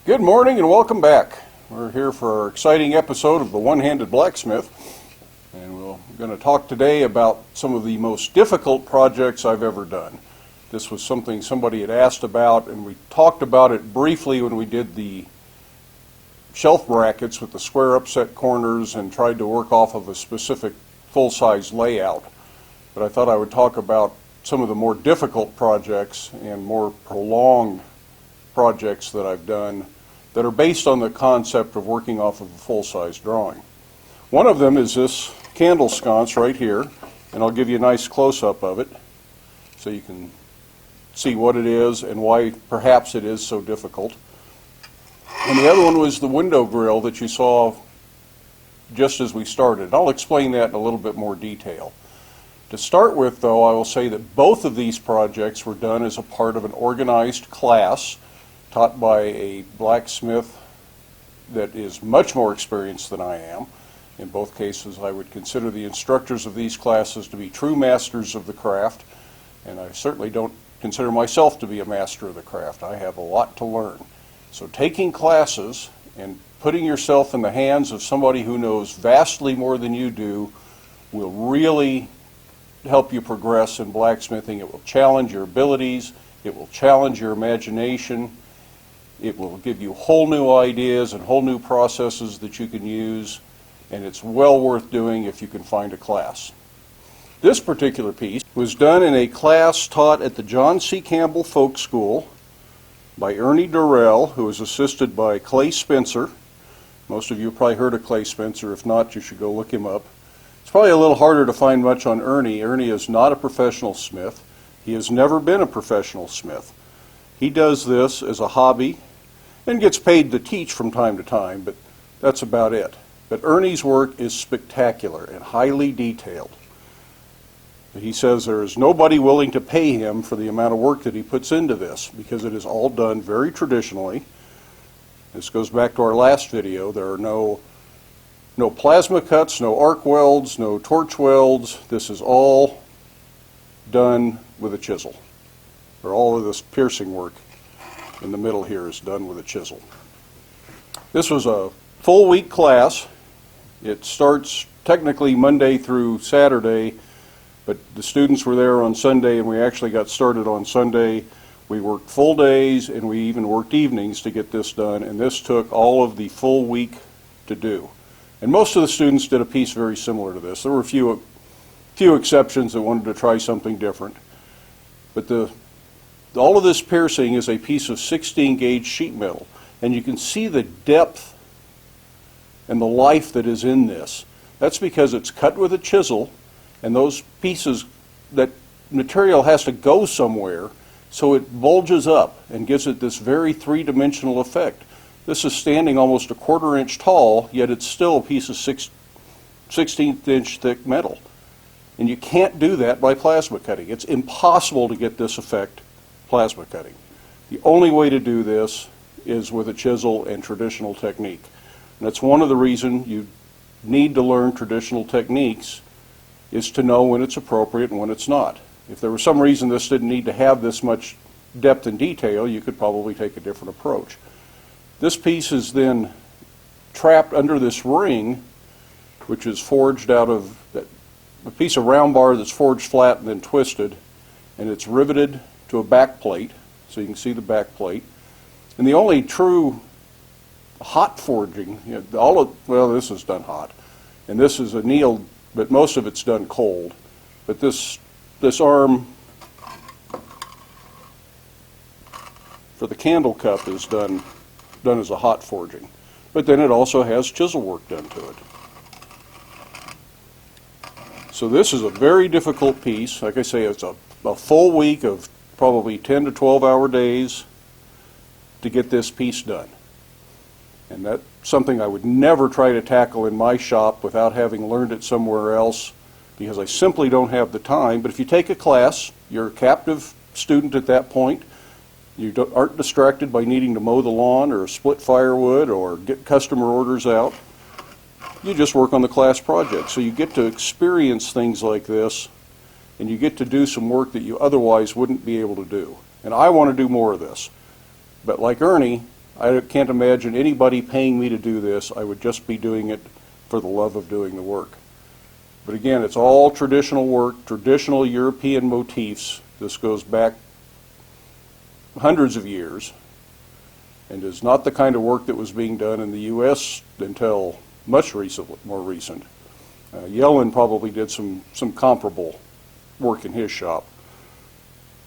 Good morning and welcome back. We're here for our exciting episode of the One-Handed Blacksmith, and we're going to talk today about some of the most difficult projects I've ever done. This was something somebody had asked about, and we talked about it briefly when we did the shelf brackets with the square upset corners and tried to work off of a specific full-size layout. But I thought I would talk about some of the more difficult projects and more prolonged projects that I've done that are based on the concept of working off of a full-size drawing. One of them is this candle sconce right here, and I'll give you a nice close-up of it so you can see what it is and why perhaps it is so difficult. And the other one was the window grill that you saw just as we started. I'll explain that in a little bit more detail. To start with, though, I will say that both of these projects were done as a part of an organized class taught by a blacksmith that is much more experienced than I am. In both cases, I would consider the instructors of these classes to be true masters of the craft, and I certainly don't consider myself to be a master of the craft. I have a lot to learn. So taking classes and putting yourself in the hands of somebody who knows vastly more than you do will really help you progress in blacksmithing. It will challenge your abilities, it will challenge your imagination, it will give you whole new ideas and whole new processes that you can use, and it's well worth doing if you can find a class. This particular piece was done in a class taught at the John C. Campbell Folk School by Ernie Durrell, who was assisted by Clay Spencer. Most of you have probably heard of Clay Spencer. If not, you should go look him up. It's probably a little harder to find much on Ernie. Ernie is not a professional smith. He has never been a professional smith. He does this as a hobby and gets paid to teach from time to time, but that's about it. But Ernie's work is spectacular and highly detailed. He says there is nobody willing to pay him for the amount of work that he puts into this because it is all done very traditionally. This goes back to our last video. There are no plasma cuts, no arc welds, no torch welds. This is all done with a chisel. Or all of this piercing work in the middle here is done with a chisel. This was a full week class. It starts technically Monday through Saturday, but the students were there on Sunday, and we actually got started on Sunday. We worked full days, and we even worked evenings to get this done, and this took all of the full week to do. And most of the students did a piece very similar to this. There were a few exceptions that wanted to try something different. But all of this piercing is a piece of 16 gauge sheet metal, and you can see the depth and the life that is in this. That's because it's cut with a chisel, and those pieces, that material has to go somewhere, so it bulges up and gives it this very three-dimensional effect. This is standing almost a 1/4 inch tall, yet it's still a piece of 16th inch thick metal. And you can't do that by plasma cutting. It's impossible to get this effect plasma cutting. The only way to do this is with a chisel and traditional technique. And that's one of the reasons you need to learn traditional techniques, is to know when it's appropriate and when it's not. If there was some reason this didn't need to have this much depth and detail, you could probably take a different approach. This piece is then trapped under this ring, which is forged out of a piece of round bar that's forged flat and then twisted, and it's riveted to a back plate, so you can see the back plate. And the only true hot forging, this is done hot, and this is annealed, but most of it's done cold. But this arm for the candle cup is done as a hot forging. But then it also has chisel work done to it. So this is a very difficult piece. Like I say, it's a full week of probably 10 to 12 hour days to get this piece done. And that's something I would never try to tackle in my shop without having learned it somewhere else, because I simply don't have the time. But if you take a class, you're a captive student at that point. You aren't distracted by needing to mow the lawn or split firewood or get customer orders out. You just work on the class project. So you get to experience things like this, and you get to do some work that you otherwise wouldn't be able to do. And I want to do more of this. But like Ernie, I can't imagine anybody paying me to do this. I would just be doing it for the love of doing the work. But again, it's all traditional work, traditional European motifs. This goes back hundreds of years and is not the kind of work that was being done in the U.S. until much more recent. Yellen probably did some comparable work in his shop,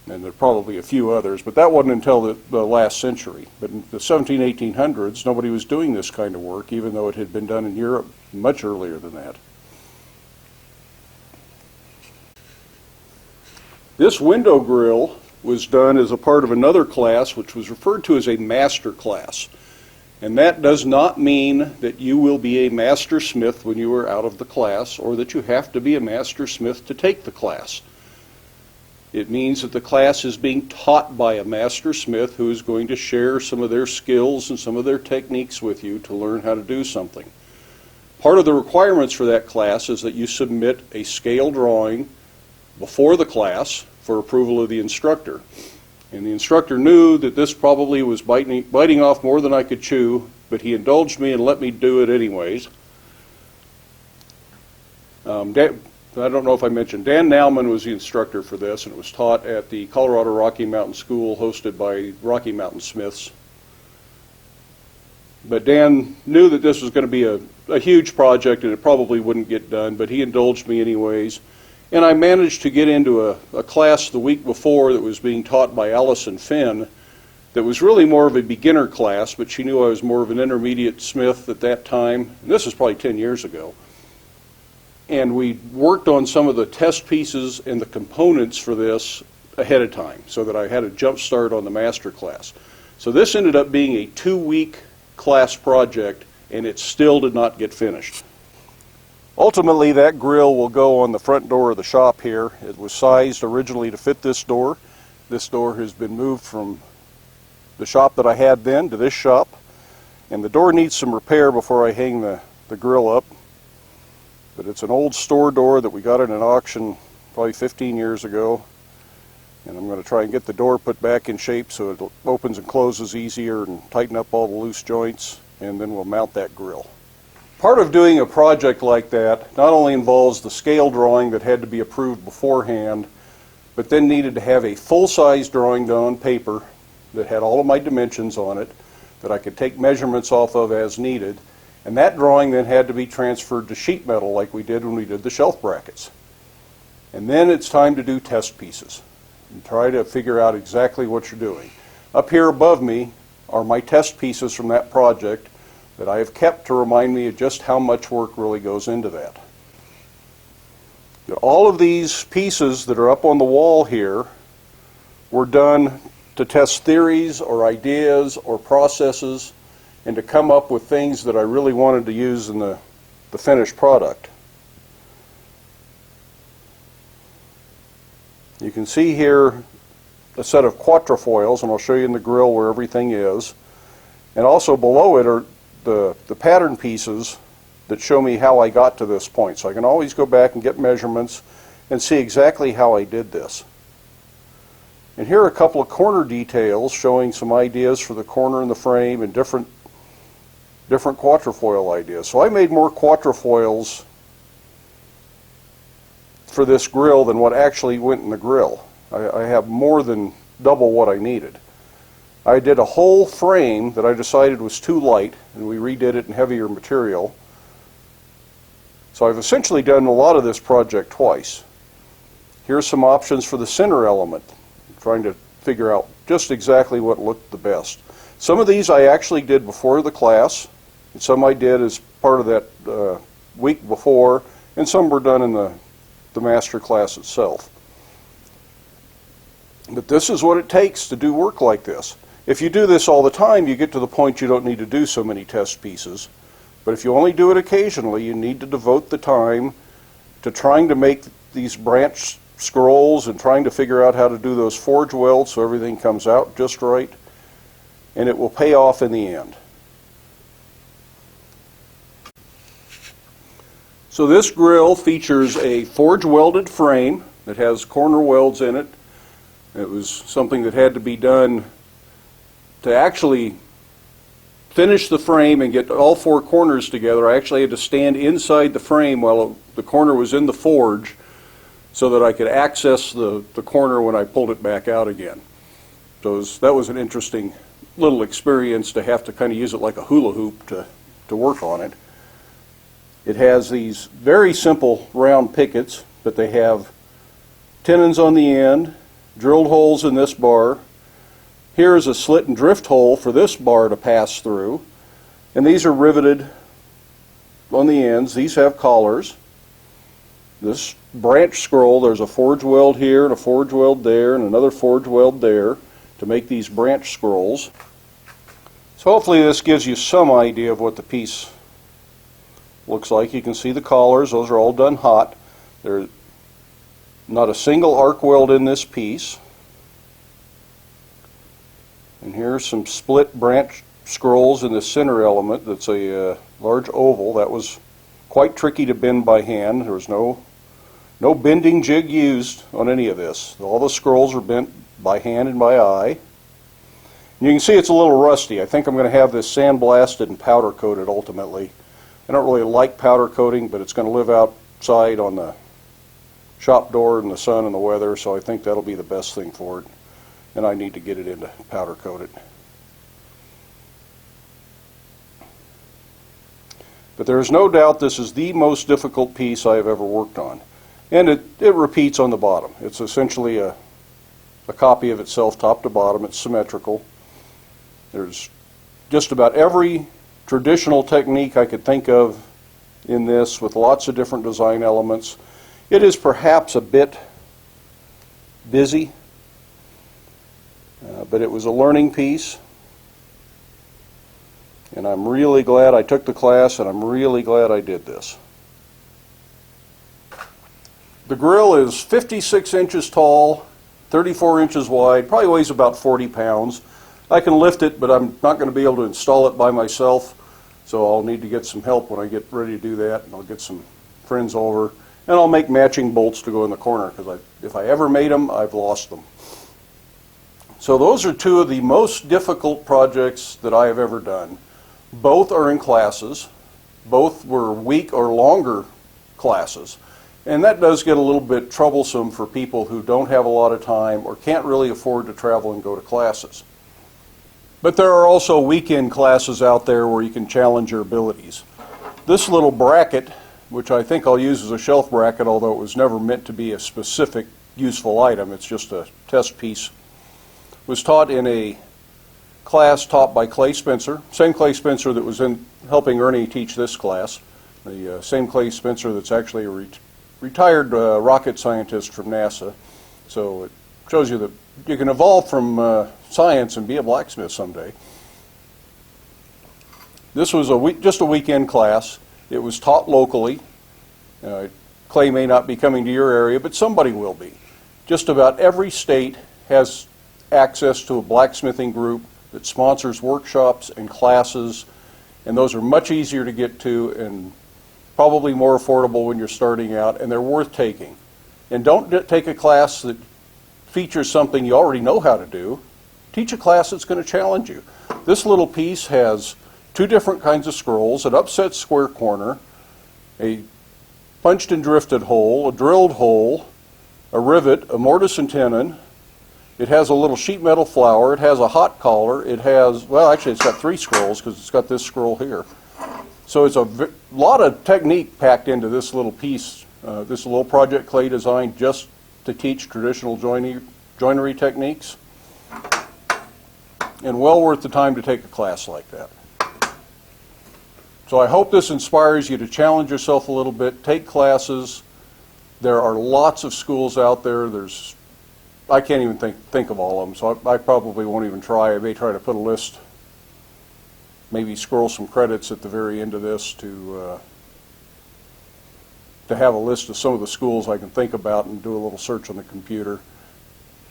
and there are probably a few others, but that wasn't until the last century. But in the 1800s, nobody was doing this kind of work, even though it had been done in Europe much earlier than that. This window grill was done as a part of another class, which was referred to as a master class. And that does not mean that you will be a master smith when you are out of the class, or that you have to be a master smith to take the class. It means that the class is being taught by a master smith who is going to share some of their skills and some of their techniques with you to learn how to do something. Part of the requirements for that class is that you submit a scale drawing before the class for approval of the instructor. And the instructor knew that this probably was biting off more than I could chew, but he indulged me and let me do it anyways. I don't know if I mentioned, Dan Nauman was the instructor for this, and it was taught at the Colorado Rocky Mountain School hosted by Rocky Mountain Smiths. But Dan knew that this was going to be a huge project and it probably wouldn't get done, but he indulged me anyways. And I managed to get into a class the week before that was being taught by Allison Finn that was really more of a beginner class, but she knew I was more of an intermediate smith at that time. And this was probably 10 years ago. And we worked on some of the test pieces and the components for this ahead of time so that I had a jump start on the master class. So this ended up being a 2-week class project, and it still did not get finished. Ultimately, that grill will go on the front door of the shop here. It was sized originally to fit this door. This door has been moved from the shop that I had then to this shop, and the door needs some repair before I hang the grill up. But it's an old store door that we got at an auction probably 15 years ago, and I'm going to try and get the door put back in shape so it opens and closes easier and tighten up all the loose joints, and then we'll mount that grill. Part of doing a project like that not only involves the scale drawing that had to be approved beforehand, but then needed to have a full-size drawing done on paper that had all of my dimensions on it, that I could take measurements off of as needed, and that drawing then had to be transferred to sheet metal like we did when we did the shelf brackets. And then it's time to do test pieces and try to figure out exactly what you're doing. Up here above me are my test pieces from that project that I have kept to remind me of just how much work really goes into that. All of these pieces that are up on the wall here were done to test theories or ideas or processes and to come up with things that I really wanted to use in the finished product. You can see here a set of quatrefoils, and I'll show you in the grill where everything is. And also below it are the pattern pieces that show me how I got to this point. So I can always go back and get measurements and see exactly how I did this. And here are a couple of corner details showing some ideas for the corner and the frame and different quatrefoil ideas. So I made more quatrefoils for this grill than what actually went in the grill. I have more than double what I needed. I did a whole frame that I decided was too light, and we redid it in heavier material. So I've essentially done a lot of this project twice. Here's some options for the center element, I'm trying to figure out just exactly what looked the best. Some of these I actually did before the class, and some I did as part of that week before, and some were done in the master class itself. But this is what it takes to do work like this. If you do this all the time, you get to the point you don't need to do so many test pieces. But if you only do it occasionally, you need to devote the time to trying to make these branch scrolls and trying to figure out how to do those forge welds so everything comes out just right, and it will pay off in the end. So this grill features a forge welded frame that has corner welds in it. It was something that had to be done to actually finish the frame and get all four corners together, I actually had to stand inside the frame while the corner was in the forge so that I could access the corner when I pulled it back out again. So that was an interesting little experience to have to kind of use it like a hula hoop to work on it. It has these very simple round pickets, but they have tenons on the end, drilled holes in this bar. Here is a slit and drift hole for this bar to pass through, and these are riveted on the ends. These have collars. This branch scroll, there's a forge weld here and a forge weld there and another forge weld there to make these branch scrolls. So hopefully this gives you some idea of what the piece looks like. You can see the collars, those are all done hot. There's not a single arc weld in this piece. And here's some split branch scrolls in the center element. That's a large oval. That was quite tricky to bend by hand. There was no bending jig used on any of this. All the scrolls are bent by hand and by eye. And you can see it's a little rusty. I think I'm going to have this sandblasted and powder coated ultimately. I don't really like powder coating, but it's going to live outside on the shop door in the sun and the weather, so I think that'll be the best thing for it. And I need to get it into powder coat it. But there is no doubt this is the most difficult piece I have ever worked on. And it repeats on the bottom. It's essentially a copy of itself top to bottom. It's symmetrical. There's just about every traditional technique I could think of in this with lots of different design elements. It is perhaps a bit busy, but it was a learning piece. And I'm really glad I took the class, and I'm really glad I did this. The grill is 56 inches tall, 34 inches wide, probably weighs about 40 pounds. I can lift it, but I'm not going to be able to install it by myself, so I'll need to get some help when I get ready to do that, and I'll get some friends over, and I'll make matching bolts to go in the corner, because if I ever made them, I've lost them. So those are two of the most difficult projects that I have ever done. Both are in classes. Both were week or longer classes. And that does get a little bit troublesome for people who don't have a lot of time or can't really afford to travel and go to classes. But there are also weekend classes out there where you can challenge your abilities. This little bracket, which I think I'll use as a shelf bracket, although it was never meant to be a specific useful item, it's just a test piece, was taught in a class taught by Clay Spencer, same Clay Spencer that was in helping Ernie teach this class, the same Clay Spencer that's actually a retired rocket scientist from NASA. So it shows you that you can evolve from science and be a blacksmith someday. This was just a weekend class. It was taught locally. Clay may not be coming to your area, but somebody will be. Just about every state has access to a blacksmithing group that sponsors workshops and classes, and those are much easier to get to and probably more affordable when you're starting out, and they're worth taking. And don't take a class that features something you already know how to do. Teach a class that's going to challenge you. This little piece has two different kinds of scrolls, an upset square corner, a punched and drifted hole, a drilled hole, a rivet, a mortise and tenon. It has a little sheet metal flower. It has a hot collar. It has, well, actually it's got three scrolls because it's got this scroll here. So it's a lot of technique packed into this little piece. This little project Clay designed just to teach traditional joinery techniques. And well worth the time to take a class like that. So I hope this inspires you to challenge yourself a little bit, take classes. There are lots of schools out there. I can't even think of all of them, so I probably won't even try. I may try to put a list, maybe scroll some credits at the very end of this to have a list of some of the schools I can think about and do a little search on the computer.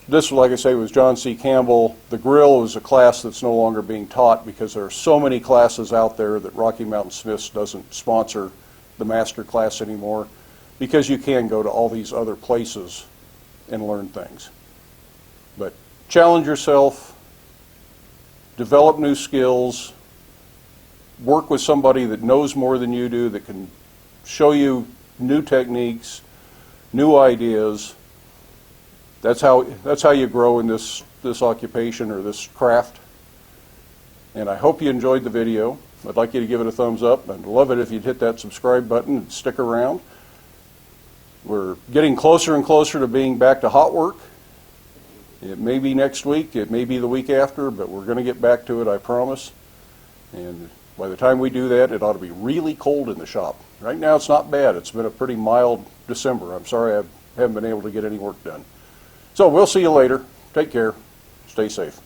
This, like I say, was John C. Campbell. The grill is a class that's no longer being taught because there are so many classes out there that Rocky Mountain Smiths doesn't sponsor the master class anymore, because you can go to all these other places and learn things. But challenge yourself, develop new skills, work with somebody that knows more than you do, that can show you new techniques, new ideas. That's how you grow in this occupation or this craft. And I hope you enjoyed the video. I'd like you to give it a thumbs up. I'd love it if you'd hit that subscribe button and stick around. We're getting closer and closer to being back to hot work. It may be next week, it may be the week after, but we're going to get back to it, I promise. And by the time we do that, it ought to be really cold in the shop. Right now it's not bad. It's been a pretty mild December. I'm sorry I haven't been able to get any work done. So we'll see you later. Take care. Stay safe.